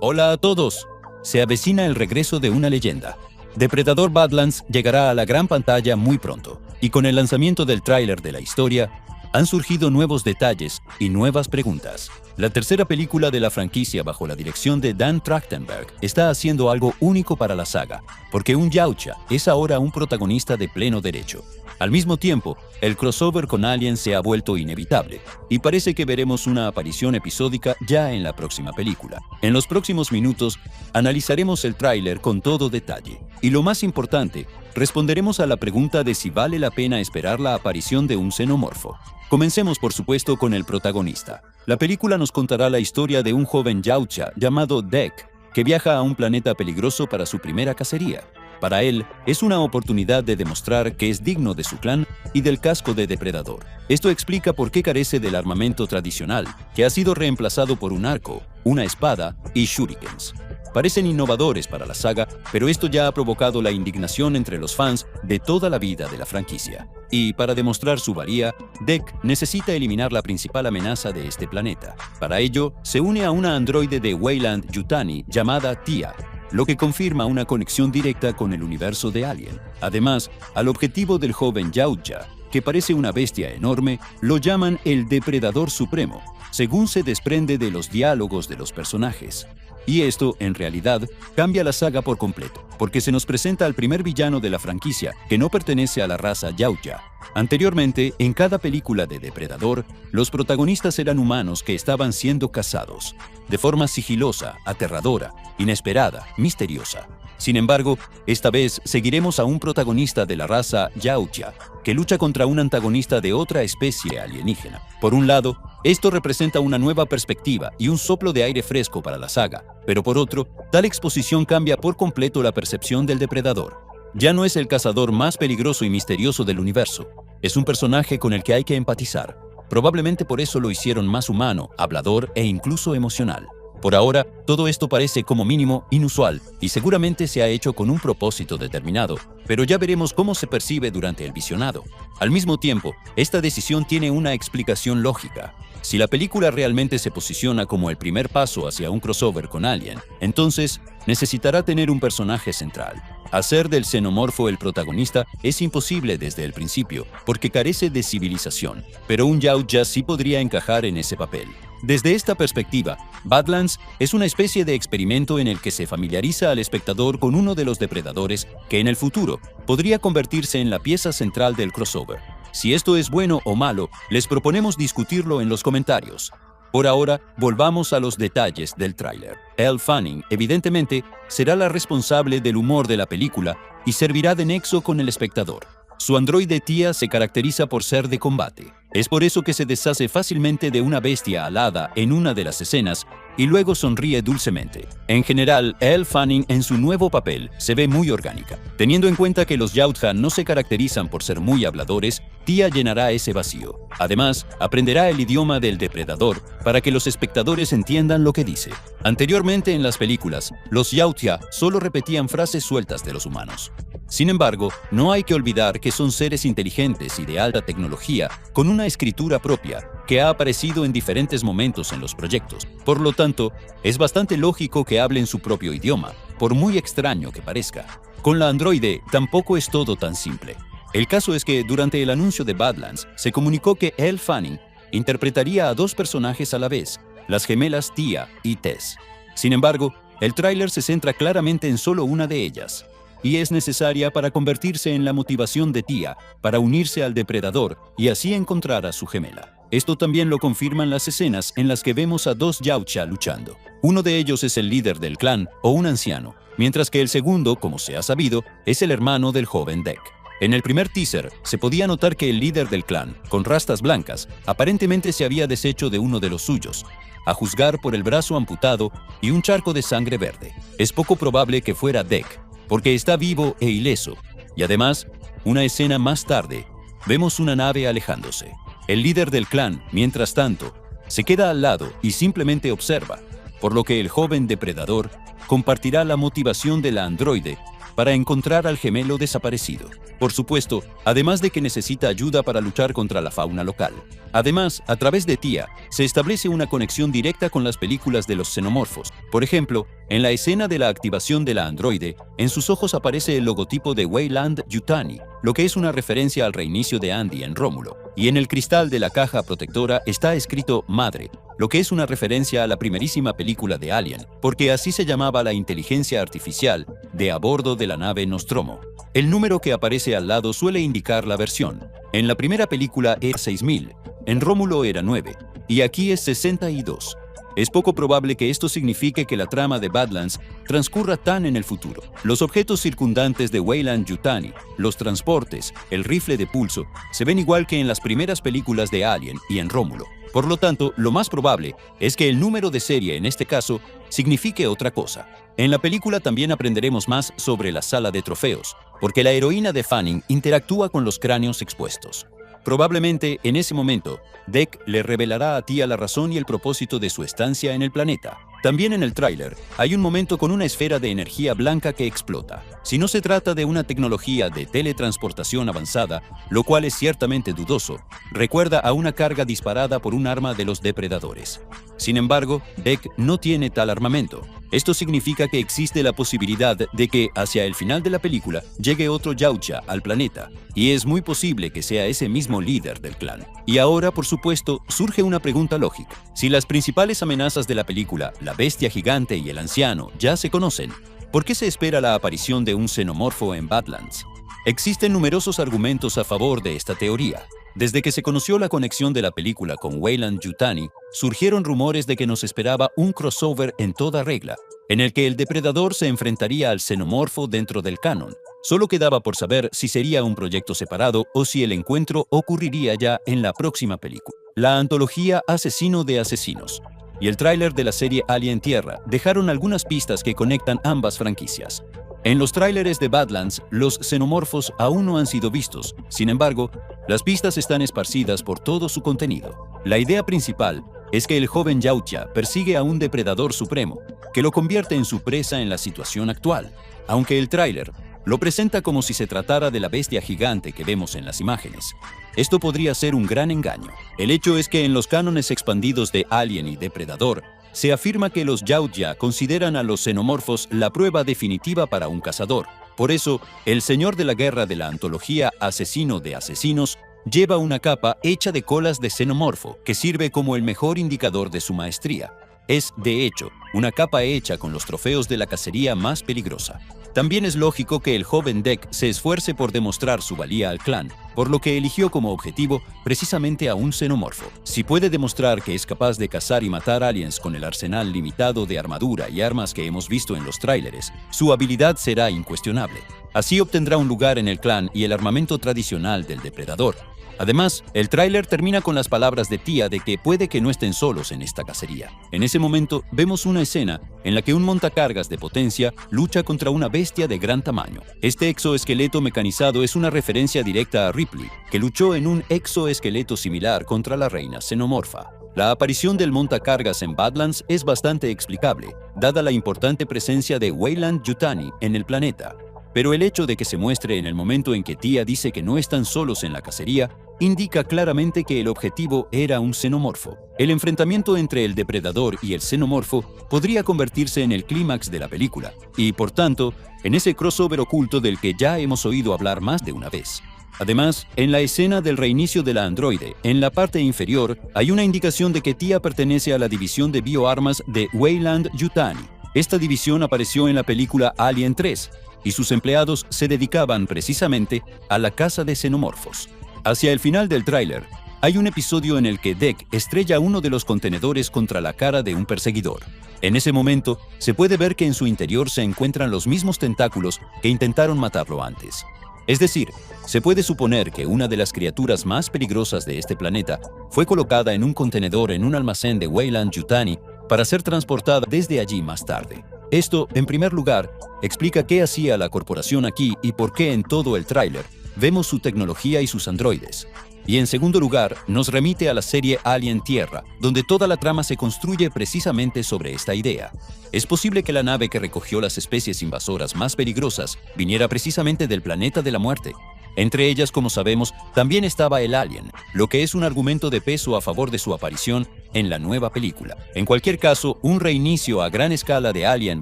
Hola a todos. Se avecina el regreso de una leyenda. Depredador Badlands llegará a la gran pantalla muy pronto, y con el lanzamiento del tráiler de la historia, han surgido nuevos detalles y nuevas preguntas. La tercera película de la franquicia bajo la dirección de Dan Trachtenberg está haciendo algo único para la saga, porque un Yautja es ahora un protagonista de pleno derecho. Al mismo tiempo, el crossover con Alien se ha vuelto inevitable, y parece que veremos una aparición episódica ya en la próxima película. En los próximos minutos, analizaremos el tráiler con todo detalle, y lo más importante, responderemos a la pregunta de si vale la pena esperar la aparición de un xenomorfo. Comencemos, por supuesto, con el protagonista. La película nos contará la historia de un joven Yautja llamado Dek, que viaja a un planeta peligroso para su primera cacería. Para él, es una oportunidad de demostrar que es digno de su clan y del casco de depredador. Esto explica por qué carece del armamento tradicional, que ha sido reemplazado por un arco, una espada y shurikens. Parecen innovadores para la saga, pero esto ya ha provocado la indignación entre los fans de toda la vida de la franquicia. Y para demostrar su valía, Dek necesita eliminar la principal amenaza de este planeta. Para ello, se une a una androide de Weyland-Yutani llamada Tia, lo que confirma una conexión directa con el universo de Alien. Además, al objetivo del joven Yautja, que parece una bestia enorme, lo llaman el Depredador Supremo, según se desprende de los diálogos de los personajes. Y esto, en realidad, cambia la saga por completo, porque se nos presenta al primer villano de la franquicia, que no pertenece a la raza Yautja. Anteriormente, en cada película de Depredador, los protagonistas eran humanos que estaban siendo cazados, de forma sigilosa, aterradora, inesperada, misteriosa. Sin embargo, esta vez seguiremos a un protagonista de la raza Yautja, que lucha contra un antagonista de otra especie alienígena. Por un lado, esto representa una nueva perspectiva y un soplo de aire fresco para la saga, pero por otro, tal exposición cambia por completo la percepción del depredador. Ya no es el cazador más peligroso y misterioso del universo, es un personaje con el que hay que empatizar. Probablemente por eso lo hicieron más humano, hablador e incluso emocional. Por ahora, todo esto parece como mínimo inusual y seguramente se ha hecho con un propósito determinado, pero ya veremos cómo se percibe durante el visionado. Al mismo tiempo, esta decisión tiene una explicación lógica. Si la película realmente se posiciona como el primer paso hacia un crossover con Alien, entonces necesitará tener un personaje central. Hacer del xenomorfo el protagonista es imposible desde el principio, porque carece de civilización, pero un Yautja sí podría encajar en ese papel. Desde esta perspectiva, Badlands es una especie de experimento en el que se familiariza al espectador con uno de los depredadores que en el futuro podría convertirse en la pieza central del crossover. Si esto es bueno o malo, les proponemos discutirlo en los comentarios. Por ahora, volvamos a los detalles del tráiler. Elle Fanning, evidentemente, será la responsable del humor de la película y servirá de nexo con el espectador. Su androide Tia se caracteriza por ser de combate. Es por eso que se deshace fácilmente de una bestia alada en una de las escenas y luego sonríe dulcemente. En general, Elle Fanning en su nuevo papel se ve muy orgánica. Teniendo en cuenta que los Yautja no se caracterizan por ser muy habladores, Tia llenará ese vacío. Además, aprenderá el idioma del depredador para que los espectadores entiendan lo que dice. Anteriormente en las películas, los Yautja solo repetían frases sueltas de los humanos. Sin embargo, no hay que olvidar que son seres inteligentes y de alta tecnología, con una escritura propia, que ha aparecido en diferentes momentos en los proyectos. Por lo tanto, es bastante lógico que hablen su propio idioma, por muy extraño que parezca. Con la androide tampoco es todo tan simple. El caso es que durante el anuncio de Badlands se comunicó que Elle Fanning interpretaría a dos personajes a la vez, las gemelas Tia y Tess. Sin embargo, el tráiler se centra claramente en solo una de ellas, y es necesaria para convertirse en la motivación de Tia para unirse al depredador y así encontrar a su gemela. Esto también lo confirman las escenas en las que vemos a dos Yautja luchando. Uno de ellos es el líder del clan o un anciano, mientras que el segundo, como se ha sabido, es el hermano del joven Dek. En el primer teaser se podía notar que el líder del clan, con rastas blancas, aparentemente se había deshecho de uno de los suyos, a juzgar por el brazo amputado y un charco de sangre verde. Es poco probable que fuera Dek, porque está vivo e ileso, y además, una escena más tarde, vemos una nave alejándose. El líder del clan, mientras tanto, se queda al lado y simplemente observa, por lo que el joven depredador compartirá la motivación de la androide para encontrar al gemelo desaparecido. Por supuesto, además de que necesita ayuda para luchar contra la fauna local. Además, a través de Tia, se establece una conexión directa con las películas de los xenomorfos. Por ejemplo, en la escena de la activación de la androide, en sus ojos aparece el logotipo de Weyland-Yutani, lo que es una referencia al reinicio de Andy en Rómulo. Y en el cristal de la caja protectora está escrito Madre, lo que es una referencia a la primerísima película de Alien, porque así se llamaba la inteligencia artificial de a bordo de la nave Nostromo. El número que aparece al lado suele indicar la versión. En la primera película era 6000, en Rómulo era 9, y aquí es 62. Es poco probable que esto signifique que la trama de Badlands transcurra tan en el futuro. Los objetos circundantes de Weyland-Yutani, los transportes, el rifle de pulso, se ven igual que en las primeras películas de Alien y en Rómulo. Por lo tanto, lo más probable es que el número de serie en este caso signifique otra cosa. En la película también aprenderemos más sobre la sala de trofeos, porque la heroína de Fanning interactúa con los cráneos expuestos. Probablemente, en ese momento, Dec le revelará a Tia la razón y el propósito de su estancia en el planeta. También en el tráiler, hay un momento con una esfera de energía blanca que explota. Si no se trata de una tecnología de teletransportación avanzada, lo cual es ciertamente dudoso, recuerda a una carga disparada por un arma de los depredadores. Sin embargo, Dec no tiene tal armamento. Esto significa que existe la posibilidad de que, hacia el final de la película, llegue otro Yautja al planeta, y es muy posible que sea ese mismo líder del clan. Y ahora, por supuesto, surge una pregunta lógica. Si las principales amenazas de la película, la bestia gigante y el anciano, ya se conocen, ¿por qué se espera la aparición de un xenomorfo en Badlands? Existen numerosos argumentos a favor de esta teoría. Desde que se conoció la conexión de la película con Weyland-Yutani, surgieron rumores de que nos esperaba un crossover en toda regla, en el que el depredador se enfrentaría al xenomorfo dentro del canon. Solo quedaba por saber si sería un proyecto separado o si el encuentro ocurriría ya en la próxima película. La antología Asesino de Asesinos y el tráiler de la serie Alien Tierra dejaron algunas pistas que conectan ambas franquicias. En los tráileres de Badlands, los xenomorfos aún no han sido vistos. Sin embargo, las pistas están esparcidas por todo su contenido. La idea principal es que el joven Yautja persigue a un depredador supremo, que lo convierte en su presa en la situación actual, aunque el tráiler lo presenta como si se tratara de la bestia gigante que vemos en las imágenes. Esto podría ser un gran engaño. El hecho es que en los cánones expandidos de Alien y Depredador, se afirma que los Yautja consideran a los xenomorfos la prueba definitiva para un cazador. Por eso, el señor de la guerra de la antología Asesino de Asesinos lleva una capa hecha de colas de xenomorfo que sirve como el mejor indicador de su maestría. Es, de hecho, una capa hecha con los trofeos de la cacería más peligrosa. También es lógico que el joven Dec se esfuerce por demostrar su valía al clan, por lo que eligió como objetivo precisamente a un xenomorfo. Si puede demostrar que es capaz de cazar y matar aliens con el arsenal limitado de armadura y armas que hemos visto en los tráileres, su habilidad será incuestionable. Así obtendrá un lugar en el clan y el armamento tradicional del depredador. Además, el tráiler termina con las palabras de Tia de que puede que no estén solos en esta cacería. En ese momento, vemos una escena en la que un montacargas de potencia lucha contra una bestia de gran tamaño. Este exoesqueleto mecanizado es una referencia directa a Ripley, que luchó en un exoesqueleto similar contra la reina xenomorfa. La aparición del montacargas en Badlands es bastante explicable, dada la importante presencia de Weyland-Yutani en el planeta. Pero el hecho de que se muestre en el momento en que Tia dice que no están solos en la cacería, indica claramente que el objetivo era un xenomorfo. El enfrentamiento entre el depredador y el xenomorfo podría convertirse en el clímax de la película, y por tanto, en ese crossover oculto del que ya hemos oído hablar más de una vez. Además, en la escena del reinicio de la androide, en la parte inferior, hay una indicación de que Tia pertenece a la división de bioarmas de Weyland-Yutani. Esta división apareció en la película Alien 3, y sus empleados se dedicaban precisamente a la caza de xenomorfos. Hacia el final del tráiler, hay un episodio en el que Dec estrella uno de los contenedores contra la cara de un perseguidor. En ese momento, se puede ver que en su interior se encuentran los mismos tentáculos que intentaron matarlo antes. Es decir, se puede suponer que una de las criaturas más peligrosas de este planeta fue colocada en un contenedor en un almacén de Weyland-Yutani para ser transportada desde allí más tarde. Esto, en primer lugar, explica qué hacía la corporación aquí y por qué en todo el tráiler vemos su tecnología y sus androides. Y en segundo lugar, nos remite a la serie Alien Tierra, donde toda la trama se construye precisamente sobre esta idea. Es posible que la nave que recogió las especies invasoras más peligrosas viniera precisamente del planeta de la muerte. Entre ellas, como sabemos, también estaba el Alien, lo que es un argumento de peso a favor de su aparición en la nueva película. En cualquier caso, un reinicio a gran escala de Alien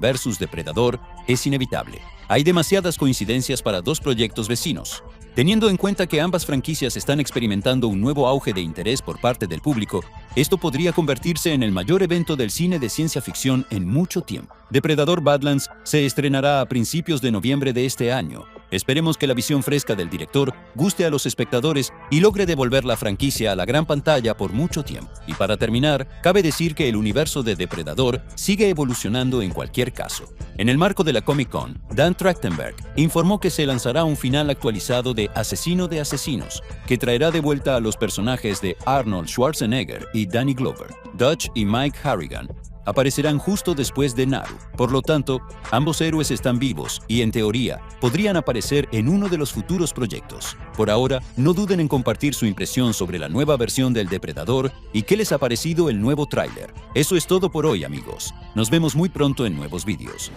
versus Depredador es inevitable. Hay demasiadas coincidencias para dos proyectos vecinos. Teniendo en cuenta que ambas franquicias están experimentando un nuevo auge de interés por parte del público, esto podría convertirse en el mayor evento del cine de ciencia ficción en mucho tiempo. Depredador Badlands se estrenará a principios de noviembre de este año. Esperemos que la visión fresca del director guste a los espectadores y logre devolver la franquicia a la gran pantalla por mucho tiempo. Y para terminar, cabe decir que el universo de Depredador sigue evolucionando en cualquier caso. En el marco de la Comic-Con, Dan Trachtenberg informó que se lanzará un final actualizado de Asesino de Asesinos, que traerá de vuelta a los personajes de Arnold Schwarzenegger y Danny Glover. Dutch y Mike Harrigan aparecerán justo después de Naru. Por lo tanto, ambos héroes están vivos y, en teoría, podrían aparecer en uno de los futuros proyectos. Por ahora, no duden en compartir su impresión sobre la nueva versión del Depredador y qué les ha parecido el nuevo tráiler. Eso es todo por hoy, amigos. Nos vemos muy pronto en nuevos vídeos.